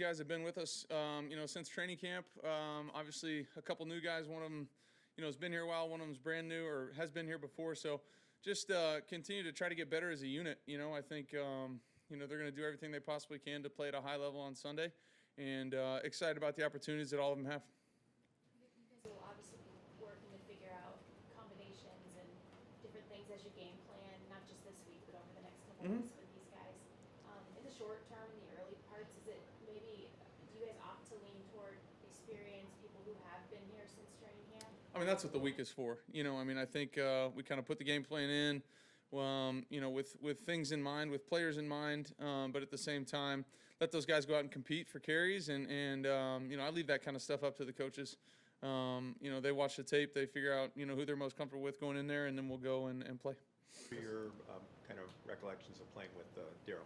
guys have been with us, since training camp. Obviously, a couple new guys. One of them, has been here a while. One of them's brand new or has been here before. So just continue to try to get better as a unit. I think, they're going to do everything they possibly can to play at a high level on Sunday, and excited about the opportunities that all of them have. You guys will obviously be working to figure out combinations and different things as you game plan, not just this week, but over the next couple of weeks with these guys. In the short term, in the early parts, is it maybe, do you guys opt to lean toward experienced people who have been here since training camp? That's what the week is for. I think we kind of put the game plan in, with things in mind, with players in mind, but at the same time, let those guys go out and compete for carries. And I leave that kind of stuff up to the coaches. They watch the tape, they figure out, who they're most comfortable with going in there, and then we'll go and play. What are your kind of recollections of playing with Daryl?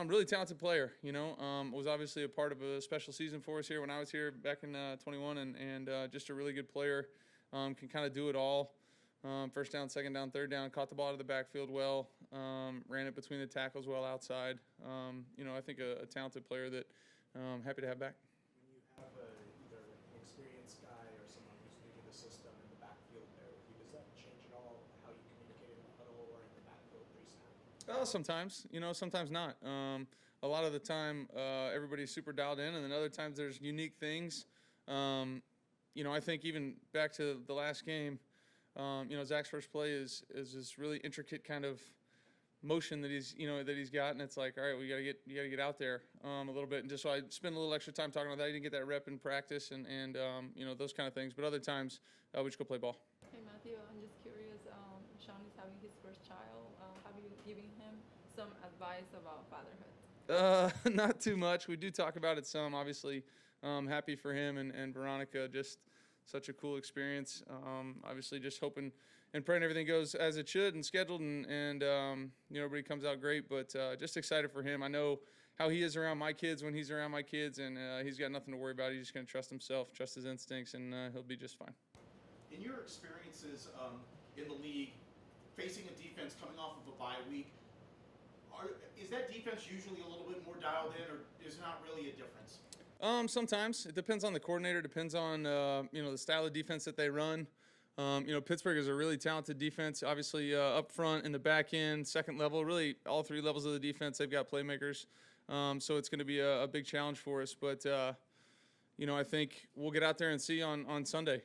Really talented player, was obviously a part of a special season for us here when I was here back in 21, and just a really good player. Can kind of do it all. First down, second down, third down, caught the ball out of the backfield well, ran it between the tackles well outside. I think a talented player that I'm happy to have back. When you have either an experienced guy or someone who's new to the system in the backfield there with you, does that change at all how you communicate in the huddle or in the backfield pre-snap? Sometimes, sometimes not. A lot of the time, everybody's super dialed in, and then other times there's unique things. I think even back to the last game, Zach's first play is this really intricate kind of motion that he's got, and it's like, all right, you gotta get out there a little bit, and just so I spend a little extra time talking about that. I didn't get that rep in practice, and those kind of things. But other times, we just go play ball. Hey Matthew, I'm just curious. Sean is having his first child. Have you given him some advice about fatherhood? Not too much. We do talk about it some. Obviously, happy for him and Veronica. Just such a cool experience. Obviously, just hoping and praying everything goes as it should and scheduled, and everybody comes out great. But just excited for him. I know how he is around my kids when he's around my kids, and he's got nothing to worry about. He's just going to trust himself, trust his instincts, and he'll be just fine. In your experiences in the league, facing a defense coming off of a bye week, is that defense usually a little bit more dialed in, or is not really a difference? Sometimes it depends on the coordinator, depends on the style of defense that they run. Pittsburgh is a really talented defense. Obviously, up front, in the back end, second level, really all three levels of the defense, they've got playmakers. So it's going to be a big challenge for us. But I think we'll get out there and see on Sunday.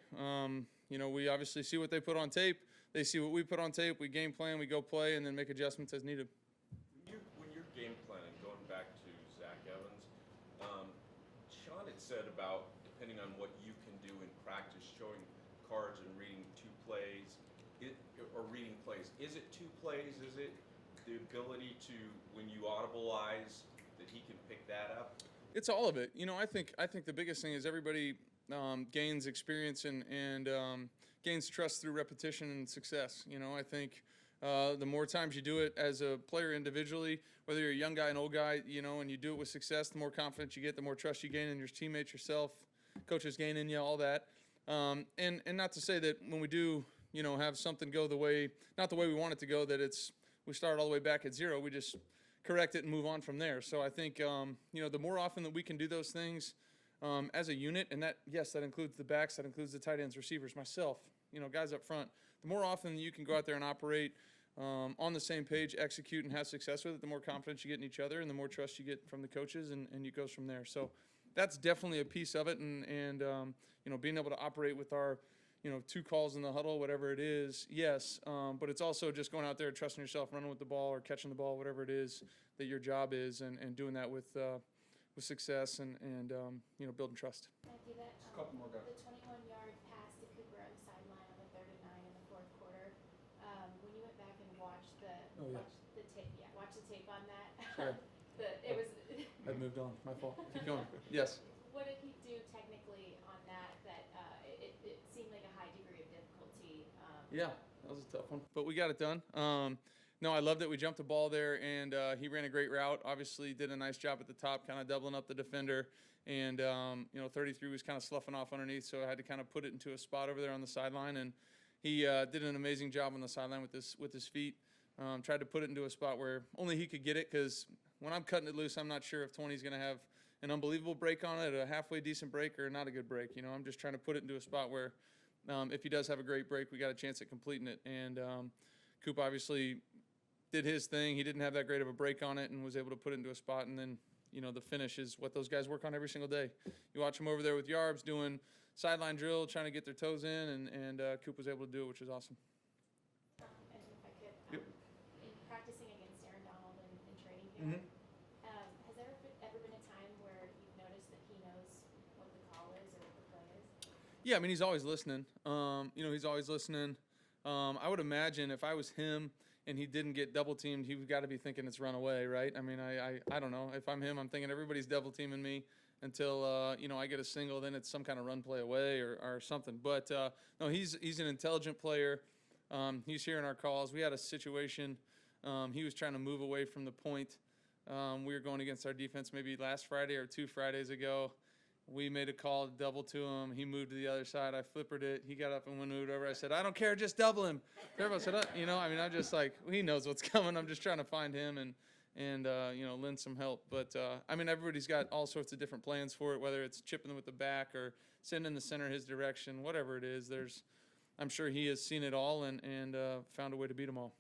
We obviously see what they put on tape. They see what we put on tape. We game plan, we go play, and then make adjustments as needed. When you're game planning, going back to Zach Evans, Sean had said about depending on what you can do in practice, showing cards and reading two plays, or reading plays. Is it two plays? Is it the ability to, when you audibilize, that he can pick that up? It's all of it. I think the biggest thing is everybody gains experience and gains trust through repetition and success. I think the more times you do it as a player individually, whether you're a young guy, an old guy, and you do it with success, the more confidence you get, the more trust you gain in your teammates, yourself, coaches gain in you, all that. And not to say that when we do, have something go not the way we want it to go, that we start all the way back at zero. We just correct it and move on from there. So I think, the more often that we can do those things as a unit, and that includes the backs, that includes the tight ends, receivers, myself, guys up front, the more often you can go out there and operate on the same page, execute, and have success with it, the more confidence you get in each other and the more trust you get from the coaches, and it goes from there. So that's definitely a piece of it, and being able to operate with our, two calls in the huddle, whatever it is, yes, but it's also just going out there, trusting yourself, running with the ball or catching the ball, whatever it is that your job is, and doing that with success and building trust. Matthew, that, a couple more guys. The 21-yard pass to Cooper on the sideline on the 3rd and 9 in the fourth quarter. When you went back and watched the tape on that, Sure. it was. I've moved on. My fault. Keep going. Yes. What did he do technically on that? It seemed like a high degree of difficulty. Yeah, that was a tough one, but we got it done. No, I loved it. We jumped the ball there, and he ran a great route. Obviously, did a nice job at the top, kind of doubling up the defender. And 33 was kind of sloughing off underneath, so I had to kind of put it into a spot over there on the sideline. And he did an amazing job on the sideline with his feet. Tried to put it into a spot where only he could get it, because when I'm cutting it loose, I'm not sure if 20 is going to have an unbelievable break on it, a halfway decent break, or not a good break. You know, I'm just trying to put it into a spot where if he does have a great break, we got a chance at completing it. And Coop obviously did his thing. He didn't have that great of a break on it and was able to put it into a spot. And then, you know, the finish is what those guys work on every single day. You watch them over there with Yarbs doing sideline drill, trying to get their toes in, and Coop was able to do it, which is awesome. And if I could, Yep. in practicing against Aaron Donald and training Mm-hmm. camp, has there ever been a time where you've noticed that he knows what the call is or what the play is? Yeah, I mean, he's always listening. You know, he's always listening. I would imagine if I was him and he didn't get double teamed, he would got to be thinking it's run away, right? I mean, I don't know. If I'm him, I'm thinking everybody's double teaming me until you know, I get a single, then it's some kind of run play away or something. But no, he's an intelligent player. He's hearing our calls. We had a situation. He was trying to move away from the point. We were going against our defense maybe last Friday or 2 Fridays ago. We made a call, double to him. He moved to the other side. I flippered it. He got up and went over. I said, I don't care, just double him. Everybody said, you know, I mean, I'm just like, he knows what's coming. I'm just trying to find him and you know, lend some help. But, I mean, everybody's got all sorts of different plans for it, whether it's chipping them with the back or sending the center his direction, whatever it is. I'm sure he has seen it all and found a way to beat them all.